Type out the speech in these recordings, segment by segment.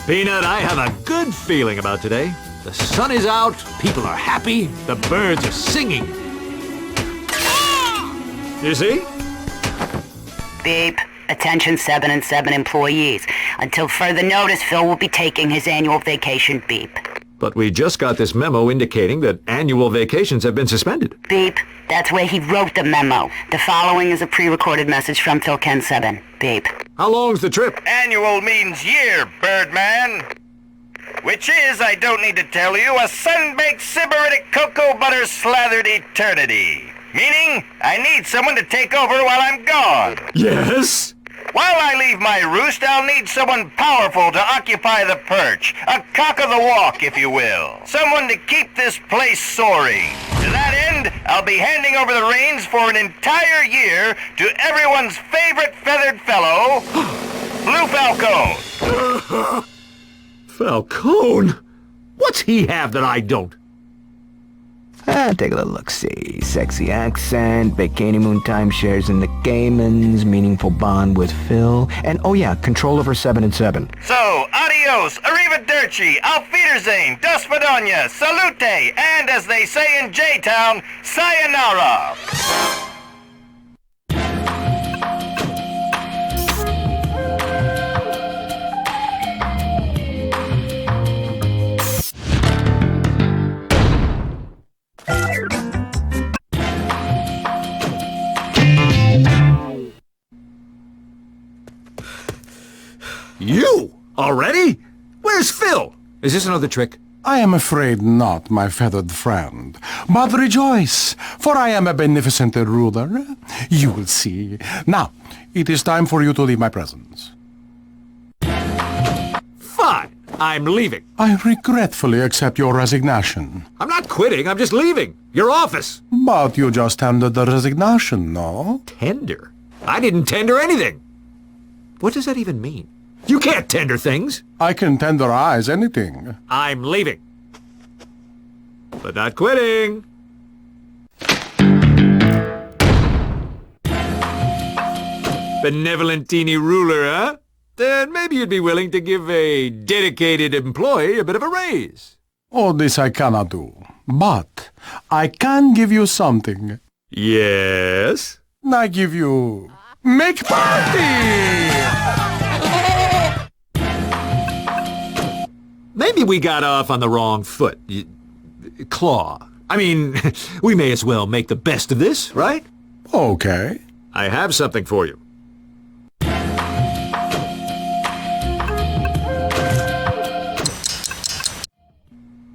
Peanut, I have a good feeling about today. The sun is out, people are happy, the birds are singing. You see? Beep. Attention 7 and 7 employees. Until further notice, Phil will be taking his annual vacation. Beep. But we just got this memo indicating that annual vacations have been suspended. Beep. That's where he wrote the memo. The following is a pre-recorded message from Phil Ken 7. Beep. How long's the trip? Annual means year, Birdman. Which is, I don't need to tell you, a sun-baked sybaritic cocoa butter slathered eternity. Meaning, I need someone to take over while I'm gone. Yes? While I leave my roost, I'll need someone powerful to occupy the perch. A cock of the walk, if you will. Someone to keep this place soaring. To that end, I'll be handing over the reins for an entire year to everyone's favorite feathered fellow, Blue Falcone. Falcone? What's he have that I don't? Take a little look-see. Sexy accent, bikini moon timeshares in the Caymans, meaningful bond with Phil, and oh yeah, control over 7 and 7. So, adios, arrivederci, auf Wiedersehen, dos Vidania, salute, and as they say in J-Town, sayonara. You? Already? Where's Phil? Is this another trick? I am afraid not, my feathered friend. But rejoice, for I am a beneficent ruler. You will see. Now, it is time for you to leave my presence. Fine. I'm leaving. I regretfully accept your resignation. I'm not quitting. I'm just leaving. Your office. But you just tendered the resignation, no? Tender? I didn't tender anything. What does that even mean? You can't tender things. I can tenderize anything. I'm leaving. But not quitting. Benevolentini ruler, huh? Then maybe you'd be willing to give a dedicated employee a bit of a raise. Oh, this I cannot do. But I can give you something. Yes? I give you... Make party! Maybe we got off on the wrong foot. Claw. I mean, we may as well make the best of this, right? Okay. I have something for you.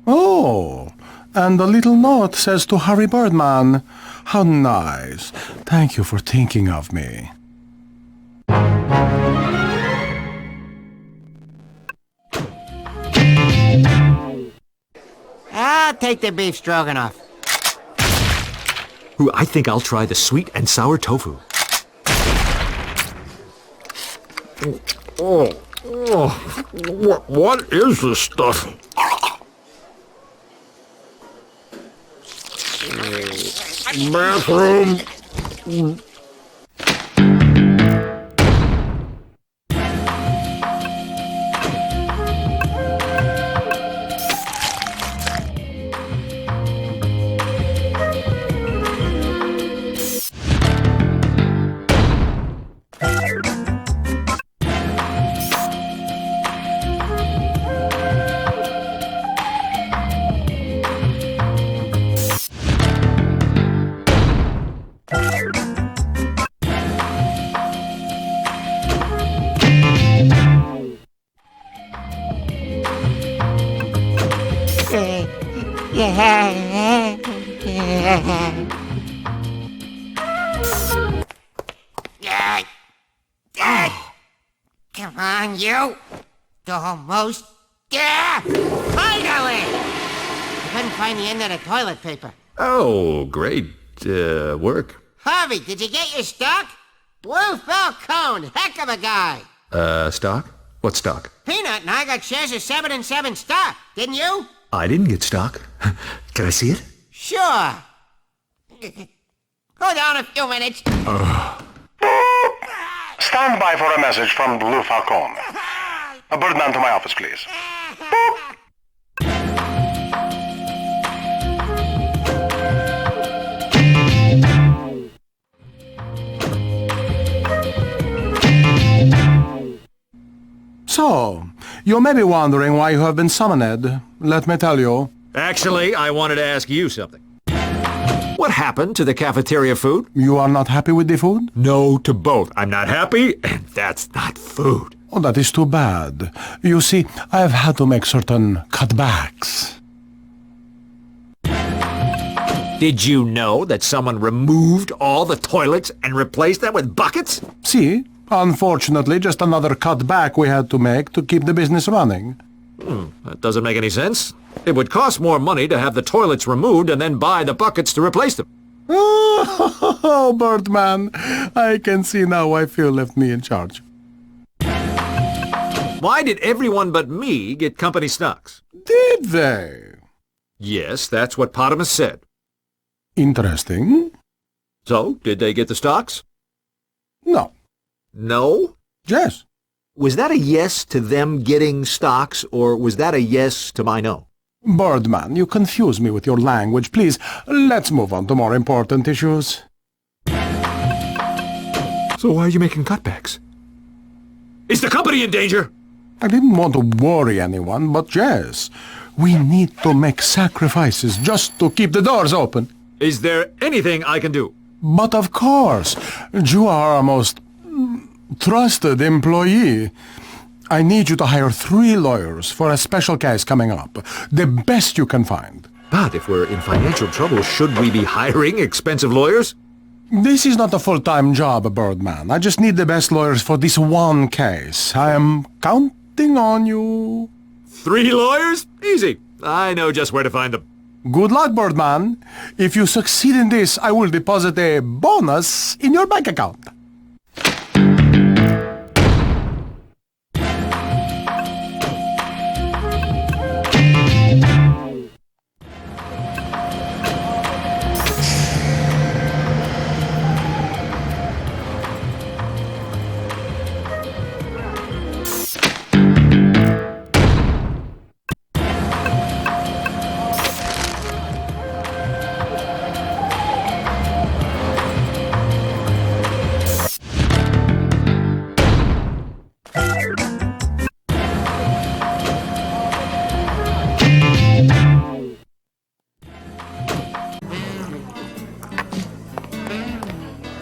Oh, and the little note says to Harvey Birdman, how nice. Thank you for thinking of me. I'll take the beef stroganoff. Ooh, I think I'll try the sweet and sour tofu. What is this stuff? Bathroom. Come on, you! Almost there! Finally! I couldn't find the end of the toilet paper. Oh, great work. Harvey, did you get your stock? Blue Falcone, heck of a guy. Stock? What stock? Peanut and I got shares of 7 and 7 stock, didn't you? I didn't get stock. Can I see it? Sure. Hold on a few minutes. Stand by for a message from Blue Falcone. A Birdman to my office, please. So, you may be wondering why you have been summoned. Let me tell you. Actually, I wanted to ask you something. What happened to the cafeteria food? You are not happy with the food? No to both. I'm not happy, and that's not food. Oh, that is too bad. You see, I have had to make certain cutbacks. Did you know that someone removed all the toilets and replaced them with buckets? See, unfortunately, just another cutback we had to make to keep the business running. That doesn't make any sense. It would cost more money to have the toilets removed and then buy the buckets to replace them. Oh, Birdman, I can see now why Phil left me in charge. Why did everyone but me get company stocks? Did they? Yes, that's what Potamus said. Interesting. So, did they get the stocks? No. No? Yes. Was that a yes to them getting stocks, or was that a yes to my no? Birdman, you confuse me with your language. Please, let's move on to more important issues. So why are you making cutbacks? Is the company in danger? I didn't want to worry anyone, but yes, we need to make sacrifices just to keep the doors open. Is there anything I can do? But of course, you are our most trusted employee. I need you to hire 3 lawyers for a special case coming up. The best you can find. But if we're in financial trouble, should we be hiring expensive lawyers? This is not a full-time job, Birdman. I just need the best lawyers for this one case. I am counting on you. 3 lawyers? Easy. I know just where to find them. Good luck, Birdman. If you succeed in this, I will deposit a bonus in your bank account.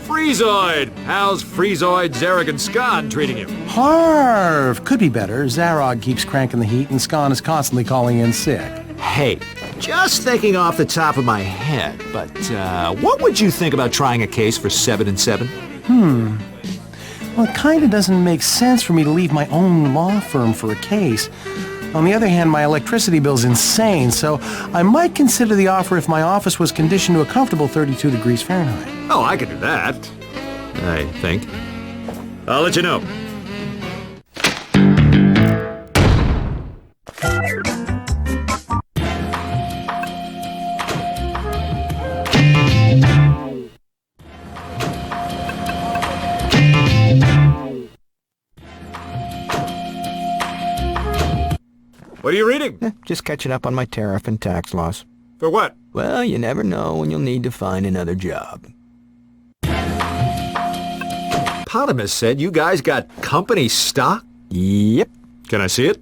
Freezoid! How's Freezoid Zaragan Scan treating you? Harv! Could be better. Zarog keeps cranking the heat and Scon is constantly calling in sick. Hey, just thinking off the top of my head, but what would you think about trying a case for 7 and 7? Well, it kinda doesn't make sense for me to leave my own law firm for a case. On the other hand, my electricity bill's insane, so I might consider the offer if my office was conditioned to a comfortable 32 degrees Fahrenheit. Oh, I could do that. I think. I'll let you know. What are you reading? Just catching up on my tariff and tax laws. For what? Well, you never know when you'll need to find another job. Potamus said you guys got company stock? Yep. Can I see it?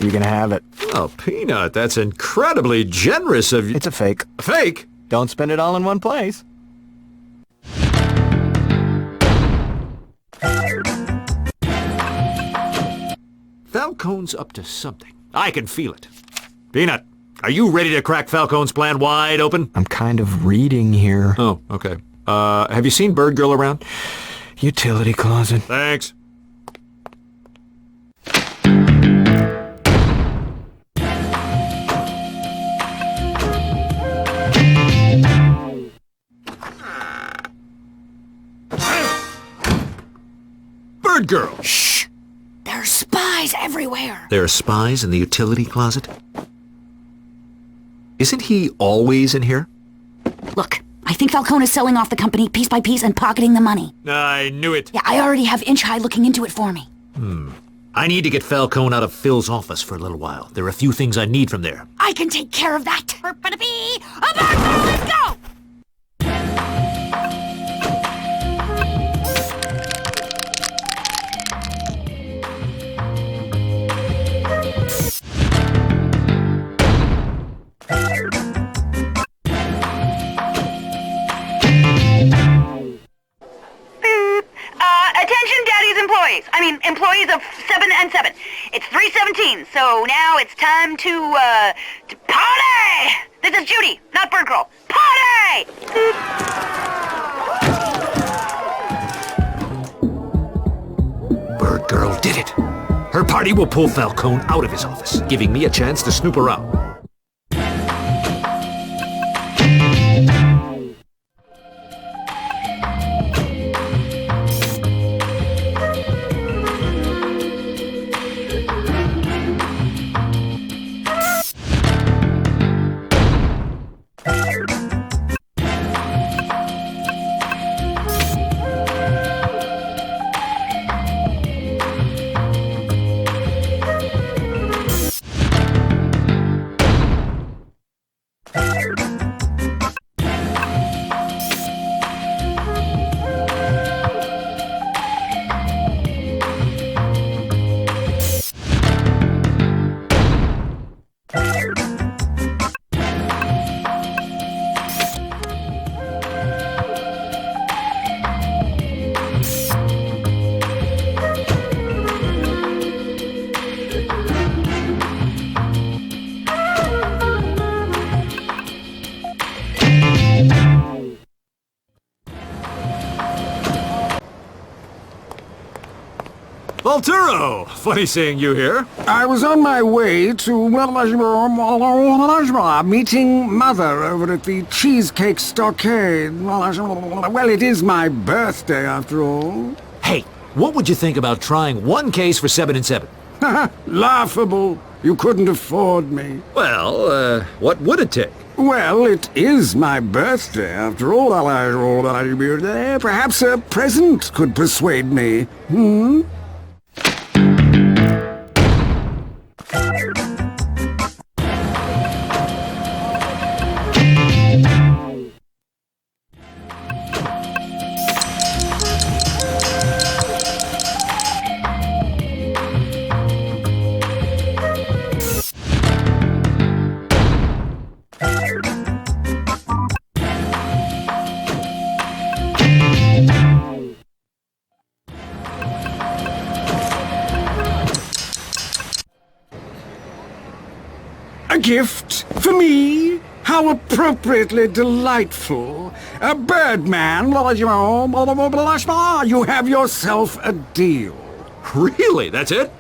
You can have it. Oh, Peanut, that's incredibly generous of you. It's a fake. Fake? Don't spend it all in one place. Falcone's up to something. I can feel it. Peanut, are you ready to crack Falcone's plan wide open? I'm kind of reading here. Oh, okay. Have you seen Bird Girl around? Utility closet. Thanks. Bird Girl! Shh! There are spies everywhere! There are spies in the utility closet? Isn't he always in here? Look, I think Falcone is selling off the company piece by piece and pocketing the money. I knew it. Yeah, I already have Inch High looking into it for me. I need to get Falcone out of Phil's office for a little while. There are a few things I need from there. I can take care of that. Let's go! Attention Daddy's employees. Employees of 7 and 7. It's 3:17, so now it's time to party! This is Judy, not Bird Girl. Party! Bird Girl did it. Her party will pull Falcone out of his office, giving me a chance to snoop around. Volturo! Funny seeing you here. I was on my way to meeting Mother over at the Cheesecake Stockade. Well, it is my birthday, after all. Hey, what would you think about trying one case for 7 and 7? Laughable. You couldn't afford me. Well, what would it take? Well, it is my birthday, after all. Perhaps a present could persuade me. A gift for me? How appropriately delightful. A Birdman, you have yourself a deal. Really? That's it?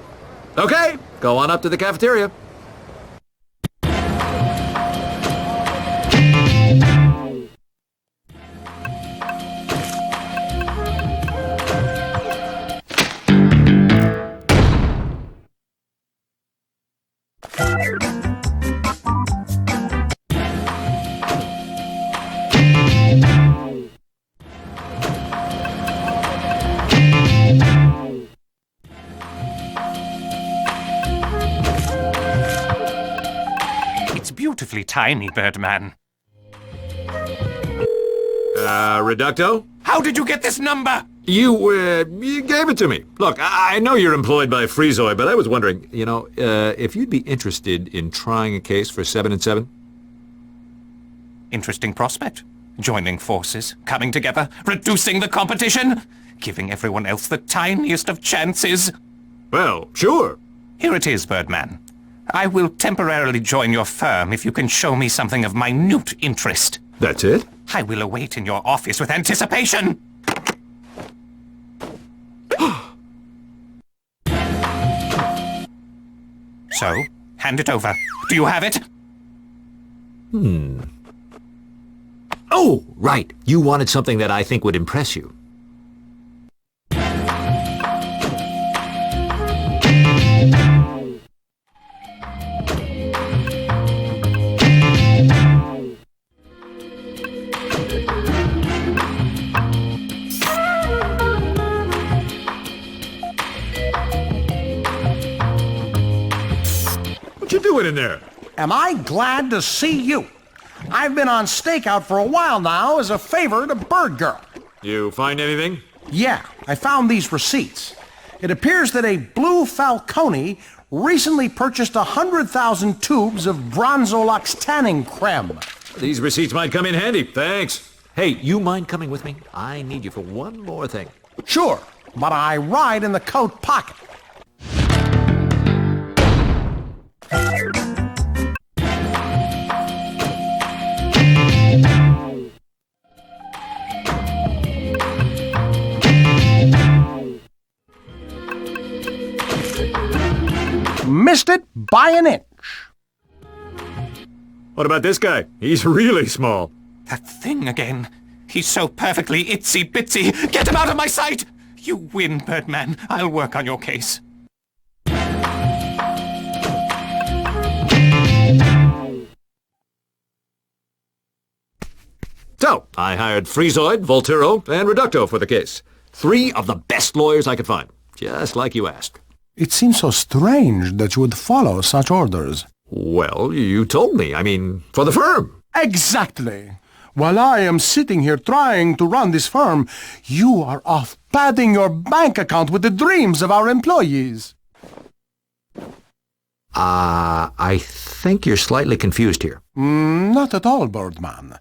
Okay, go on up to the cafeteria. Beautifully tiny, Birdman. Reducto? How did you get this number? You gave it to me. Look, I know you're employed by Freezoid, but I was wondering, if you'd be interested in trying a case for 7 and 7? Interesting prospect. Joining forces, coming together, reducing the competition, giving everyone else the tiniest of chances. Well, sure. Here it is, Birdman. I will temporarily join your firm if you can show me something of minute interest. That's it? I will await in your office with anticipation. So, hand it over. Do you have it? Oh, right. You wanted something that I think would impress you. doing in there? Am I glad to see you? I've been on stakeout for a while now as a favor to Bird Girl. You find anything? Yeah, I found these receipts. It appears that a Blue Falcone recently purchased 100,000 tubes of Bronzolux tanning creme. These receipts might come in handy. Thanks. Hey, you mind coming with me? I need you for one more thing. Sure, but I ride in the coat pocket. Missed it by an inch. What about this guy? He's really small. That thing again. He's so perfectly itsy-bitsy. Get him out of my sight! You win, Birdman. I'll work on your case. So, I hired Freezoid, Volturo, and Reducto for the case. 3 of the best lawyers I could find. Just like you asked. It seems so strange that you would follow such orders. Well, you told me. I mean, for the firm. Exactly. While I am sitting here trying to run this firm, you are off padding your bank account with the dreams of our employees. I think you're slightly confused here. Not at all, Birdman.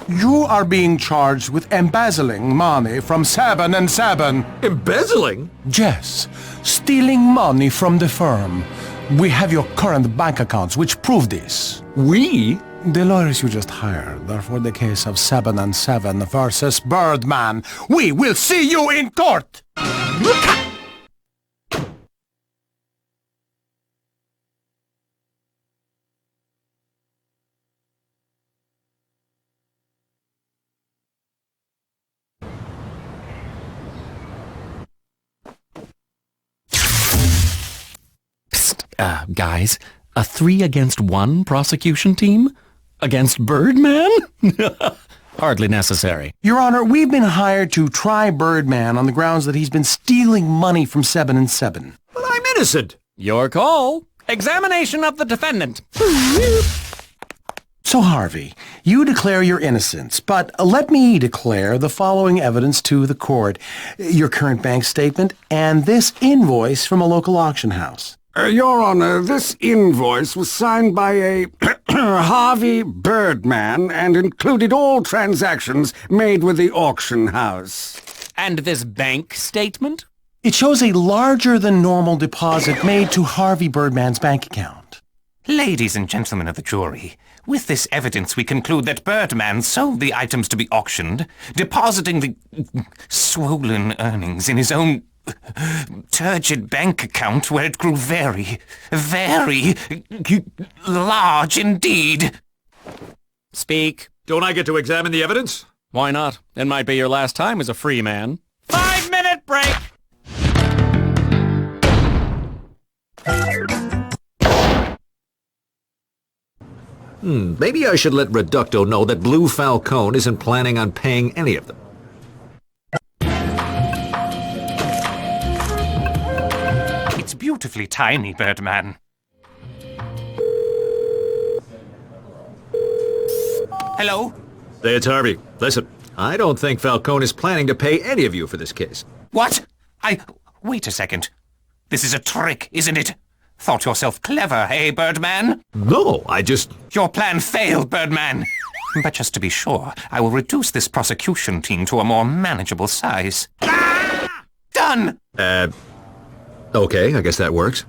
You are being charged with embezzling money from 7 and 7. Embezzling? Yes, stealing money from the firm. We have your current bank accounts, which prove this. We? The lawyers you just hired are for the case of 7 and 7 versus Birdman. We will see you in court! Guys, a 3 against 1 prosecution team? Against Birdman? Hardly necessary. Your Honor, we've been hired to try Birdman on the grounds that he's been stealing money from 7 and 7. But I'm innocent. Your call. Examination of the defendant. So, Harvey, you declare your innocence, but let me declare the following evidence to the court. Your current bank statement and this invoice from a local auction house. Your Honor, this invoice was signed by a Harvey Birdman and included all transactions made with the auction house. And this bank statement? It shows a larger-than-normal deposit made to Harvey Birdman's bank account. Ladies and gentlemen of the jury, with this evidence we conclude that Birdman sold the items to be auctioned, depositing the swollen earnings in his own turgid bank account where it grew very, very large indeed. Speak. Don't I get to examine the evidence? Why not? It might be your last time as a free man. 5-minute break! Maybe I should let Reducto know that Blue Falcone isn't planning on paying any of them. It's beautifully tiny, Birdman. Hello? Hey, it's Harvey. Listen, I don't think Falcone is planning to pay any of you for this case. What? Wait a second. This is a trick, isn't it? Thought yourself clever, eh, Birdman? No, I just... Your plan failed, Birdman. But just to be sure, I will reduce this prosecution team to a more manageable size. Ah! Done! Okay, I guess that works.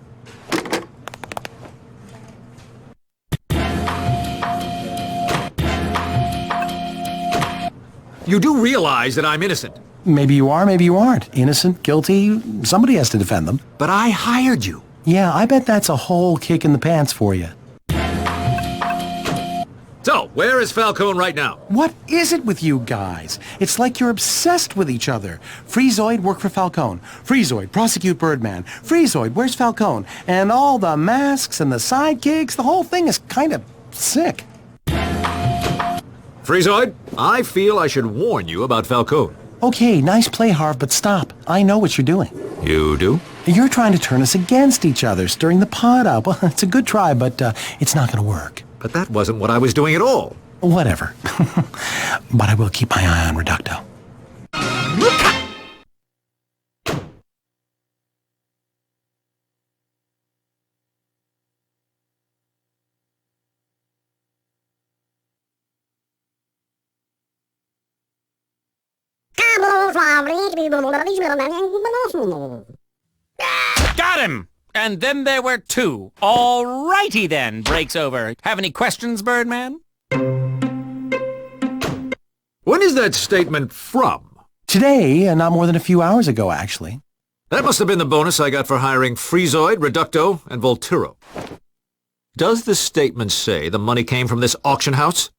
You do realize that I'm innocent. Maybe you are, maybe you aren't. Innocent, guilty, somebody has to defend them. But I hired you. Yeah, I bet that's a whole kick in the pants for you. So, where is Falcone right now? What is it with you guys? It's like you're obsessed with each other. Freezoid, work for Falcone. Freezoid, prosecute Birdman. Freezoid, where's Falcone? And all the masks and the sidekicks, the whole thing is kind of sick. Freezoid, I feel I should warn you about Falcone. Okay, nice play, Harv, but stop. I know what you're doing. You do? You're trying to turn us against each other, stirring the pot up. Well, it's a good try, but it's not going to work. But that wasn't what I was doing at all. Whatever. But I will keep my eye on Reducto. Got him! And then there were two. All righty then, breaks over. Have any questions, Birdman? When is that statement from? Today, not more than a few hours ago, actually. That must have been the bonus I got for hiring Freezoid, Reducto, and Volturo. Does the statement say the money came from this auction house?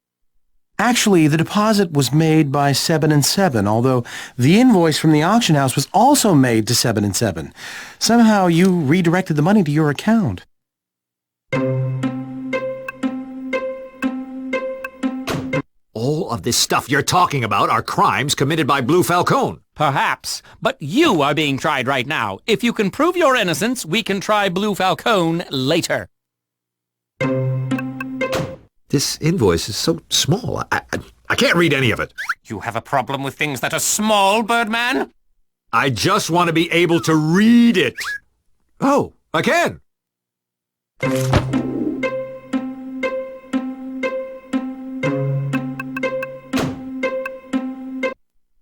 Actually, the deposit was made by 7 and 7, although the invoice from the auction house was also made to 7 and 7. Somehow you redirected the money to your account. All of this stuff you're talking about are crimes committed by Blue Falcone. Perhaps, but you are being tried right now. If you can prove your innocence, we can try Blue Falcone later. This invoice is so small. I can't read any of it. You have a problem with things that are small, Birdman? I just want to be able to read it. Oh, I can.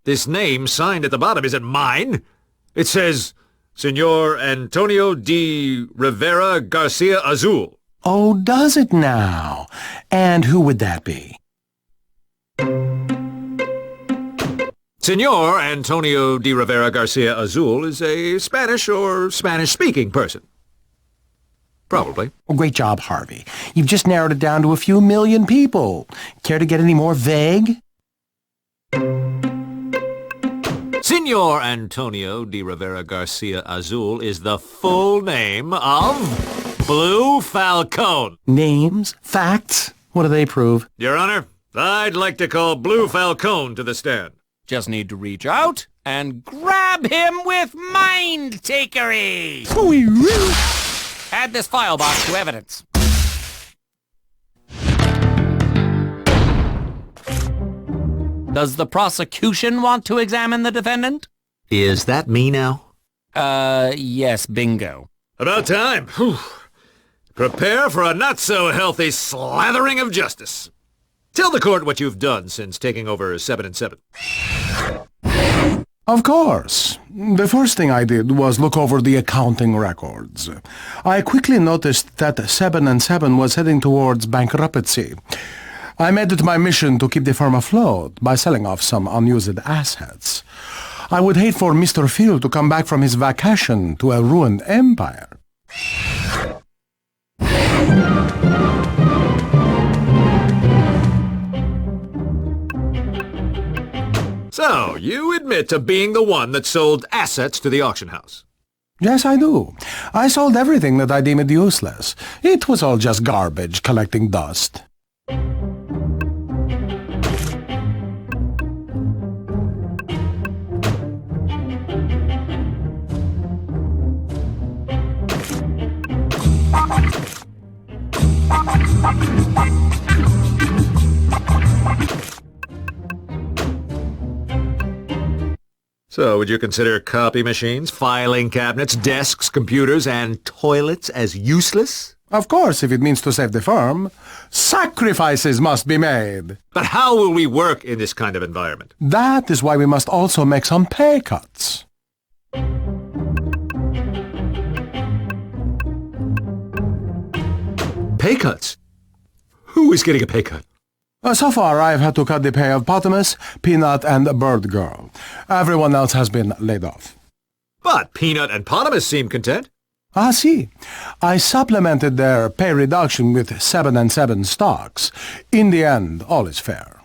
This name signed at the bottom isn't mine. It says, Senor Antonio de Rivera Garcia Azul. Oh, does it now? And who would that be? Senor Antonio de Rivera Garcia Azul is a Spanish or Spanish-speaking person. Probably. Well, great job, Harvey. You've just narrowed it down to a few million people. Care to get any more vague? Senor Antonio de Rivera Garcia Azul is the full name of Blue Falcone. Names? Facts? What do they prove? Your Honor, I'd like to call Blue Falcone to the stand. Just need to reach out and grab him with mind-takery. Add this file box to evidence. Does the prosecution want to examine the defendant? Is that me now? Yes, bingo. About time. Whew. Prepare for a not-so-healthy slathering of justice. Tell the court what you've done since taking over 7 and 7. Of course. The first thing I did was look over the accounting records. I quickly noticed that 7 and 7 was heading towards bankruptcy. I made it my mission to keep the firm afloat by selling off some unused assets. I would hate for Mr. Phil to come back from his vacation to a ruined empire. So, you admit to being the one that sold assets to the auction house? Yes, I do. I sold everything that I deemed useless. It was all just garbage collecting dust. So, would you consider copy machines, filing cabinets, desks, computers, and toilets as useless? Of course, if it means to save the firm. Sacrifices must be made. But how will we work in this kind of environment? That is why we must also make some pay cuts. Pay cuts? Who is getting a pay cut? So far, I've had to cut the pay of Potamus, Peanut, and Bird Girl. Everyone else has been laid off. But Peanut and Potamus seem content. Ah, see. I supplemented their pay reduction with 7 and 7 stocks. In the end, all is fair.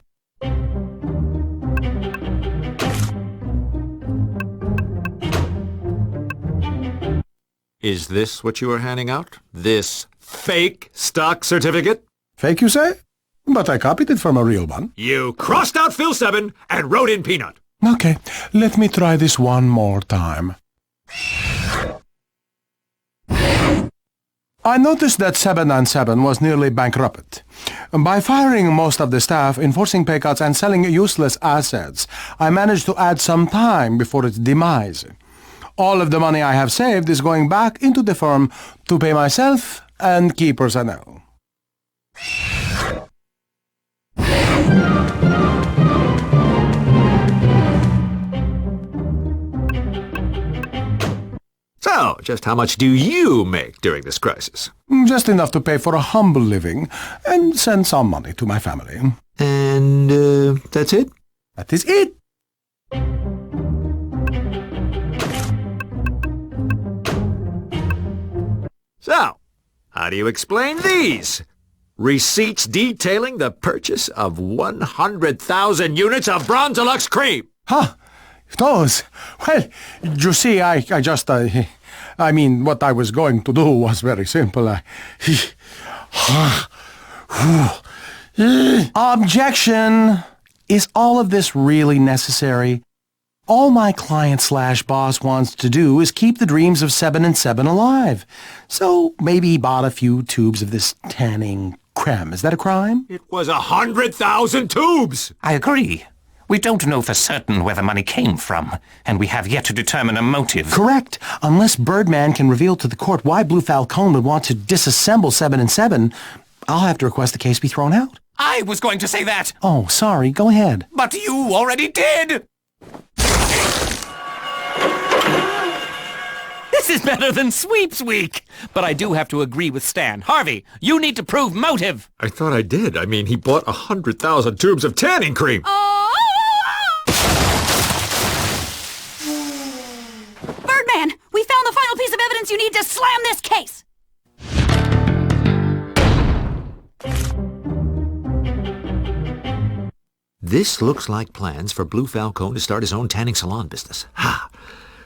Is this what you are handing out? This fake stock certificate? Fake, you say? But I copied it from a real one. You crossed out Phil 7 and wrote in Peanut. Okay, let me try this one more time. I noticed that 797 was nearly bankrupt. By firing most of the staff, enforcing pay cuts, and selling useless assets, I managed to add some time before its demise. All of the money I have saved is going back into the firm to pay myself and key personnel. So, just how much do you make during this crisis? Just enough to pay for a humble living and send some money to my family. And, that's it? That is it. So, how do you explain these? Receipts detailing the purchase of 100,000 units of Bronze Deluxe cream! Huh? Those? Well, you see, I mean, what I was going to do was very simple. Objection! Is all of this really necessary? All my client/boss wants to do is keep the dreams of 7 and 7 alive. So maybe he bought a few tubes of this tanning creme. Is that a crime? It was 100,000 tubes! I agree. We don't know for certain where the money came from, and we have yet to determine a motive. Correct. Unless Birdman can reveal to the court why Blue Falcone would want to disassemble 7 and 7, I'll have to request the case be thrown out. I was going to say that! Oh, sorry. Go ahead. But you already did! This is better than Sweeps Week! But I do have to agree with Stan. Harvey, you need to prove motive! I thought I did. I mean, he bought 100,000 tubes of tanning cream! Birdman, we found the final piece of evidence you need to slam this case! This looks like plans for Blue Falcone to start his own tanning salon business. Ha!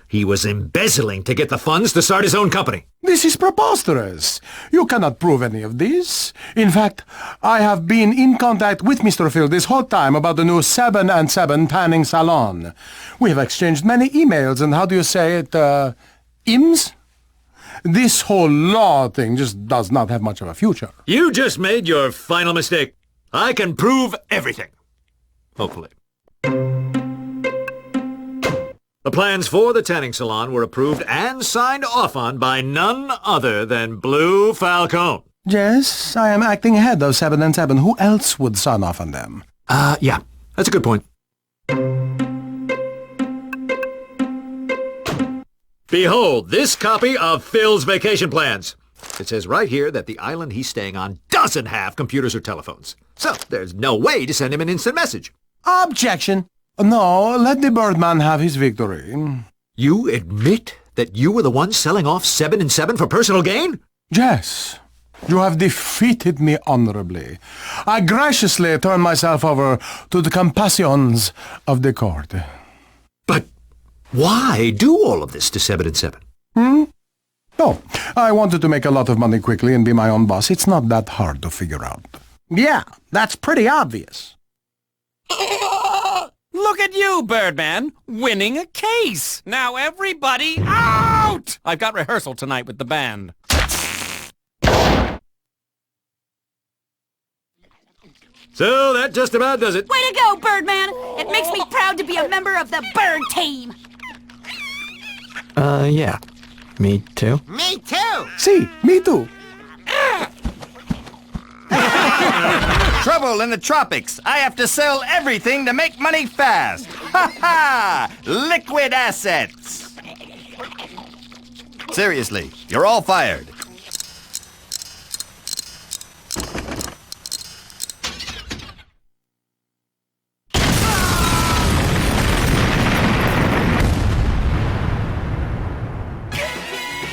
He was embezzling to get the funds to start his own company. This is preposterous. You cannot prove any of this. In fact, I have been in contact with Mr. Phil this whole time about the new 7 and 7 tanning salon. We have exchanged many emails and, how do you say it, IMs? This whole law thing just does not have much of a future. You just made your final mistake. I can prove everything. Hopefully. The plans for the tanning salon were approved and signed off on by none other than Blue Falcone. Yes, I am acting ahead of 7 and 7. Who else would sign off on them? Yeah, that's a good point. Behold this copy of Phil's vacation plans. It says right here that the island he's staying on doesn't have computers or telephones. So there's no way to send him an instant message. Objection! No, let the Birdman have his victory. You admit that you were the one selling off 7 and 7 for personal gain? Yes. You have defeated me honorably. I graciously turn myself over to the compassions of the court. But why do all of this to 7 and 7? Oh, I wanted to make a lot of money quickly and be my own boss. It's not that hard to figure out. Yeah, that's pretty obvious. Look at you, Birdman, winning a case! Now everybody out! I've got rehearsal tonight with the band. So that just about does it. Way to go, Birdman! It makes me proud to be a member of the Bird Team! Yeah. Me too. Me too! See, me too. Trouble in the tropics. I have to sell everything to make money fast. Ha ha! Liquid assets. Seriously, you're all fired.